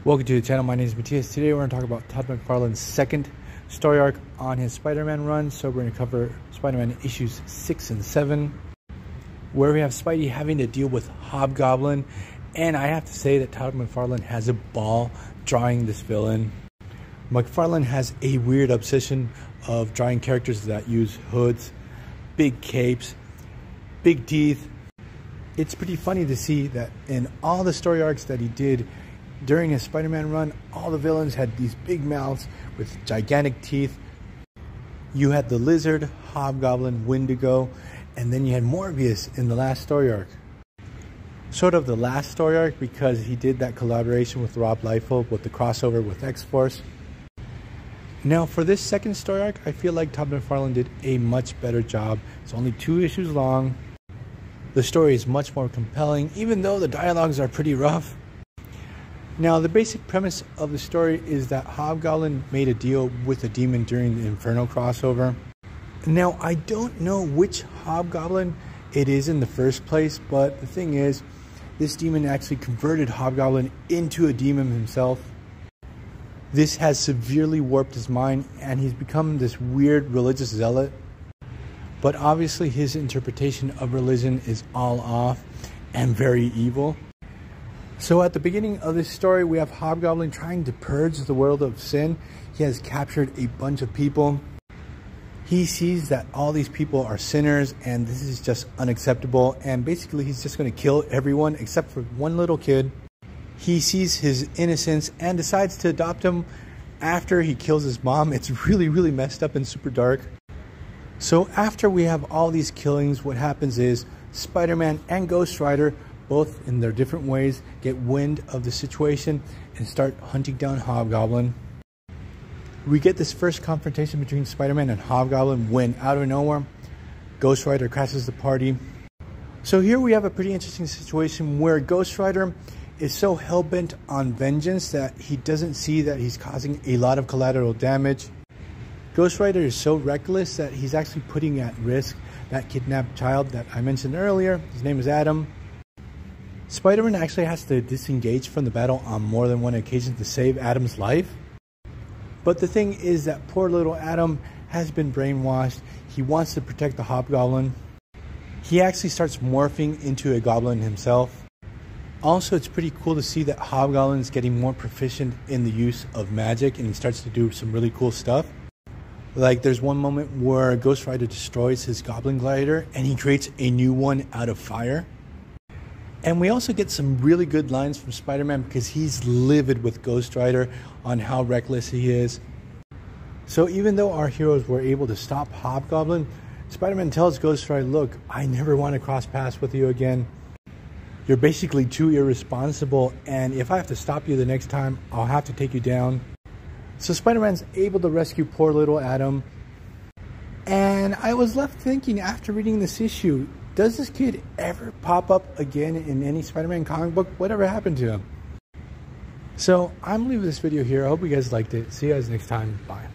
Welcome to the channel. My name is Matthias. Today we're going to talk about Todd McFarlane's second story arc on his Spider-Man run. So we're going to cover Spider-Man issues 6 and 7, where we have Spidey having to deal with Hobgoblin. And I have to say that Todd McFarlane has a ball drawing this villain. McFarlane has a weird obsession of drawing characters that use hoods, big capes, big teeth. It's pretty funny to see that in all the story arcs that he did during his Spider-Man run, all the villains had these big mouths with gigantic teeth. You had the Lizard, Hobgoblin, Wendigo, and then you had Morbius in the last story arc. Sort of the last story arc because he did that collaboration with Rob Liefeld with the crossover with X-Force. Now for this second story arc, I feel like Todd McFarlane did a much better job. It's only 2 issues long. The story is much more compelling, even though the dialogues are pretty rough. Now, the basic premise of the story is that Hobgoblin made a deal with a demon during the Inferno crossover. Now, I don't know which Hobgoblin it is in the first place, but the thing is, this demon actually converted Hobgoblin into a demon himself. This has severely warped his mind, and he's become this weird religious zealot. But obviously, his interpretation of religion is all off and very evil. So at the beginning of this story, we have Hobgoblin trying to purge the world of sin. He has captured a bunch of people. He sees that all these people are sinners and this is just unacceptable. And basically, he's just going to kill everyone except for one little kid. He sees his innocence and decides to adopt him after he kills his mom. It's really, really messed up and super dark. So after we have all these killings, what happens is Spider-Man and Ghost Rider, both in their different ways, get wind of the situation and start hunting down Hobgoblin. We get this first confrontation between Spider-Man and Hobgoblin when, out of nowhere, Ghost Rider crashes the party. So here we have a pretty interesting situation where Ghost Rider is so hell-bent on vengeance that he doesn't see that he's causing a lot of collateral damage. Ghost Rider is so reckless that he's actually putting at risk that kidnapped child that I mentioned earlier. His name is Adam. Spider-Man actually has to disengage from the battle on more than one occasion to save Adam's life. But the thing is that poor little Adam has been brainwashed. He wants to protect the Hobgoblin. He actually starts morphing into a goblin himself. Also, it's pretty cool to see that Hobgoblin is getting more proficient in the use of magic and he starts to do some really cool stuff. Like there's one moment where Ghost Rider destroys his Goblin Glider and he creates a new one out of fire. And we also get some really good lines from Spider-Man because he's livid with Ghost Rider on how reckless he is. So even though our heroes were able to stop Hobgoblin, Spider-Man tells Ghost Rider, look, I never want to cross paths with you again. You're basically too irresponsible, and if I have to stop you the next time, I'll have to take you down. So Spider-Man's able to rescue poor little Adam. And I was left thinking after reading this issue, does this kid ever pop up again in any Spider-Man comic book? Whatever happened to him? So I'm leaving this video here. I hope you guys liked it. See you guys next time. Bye.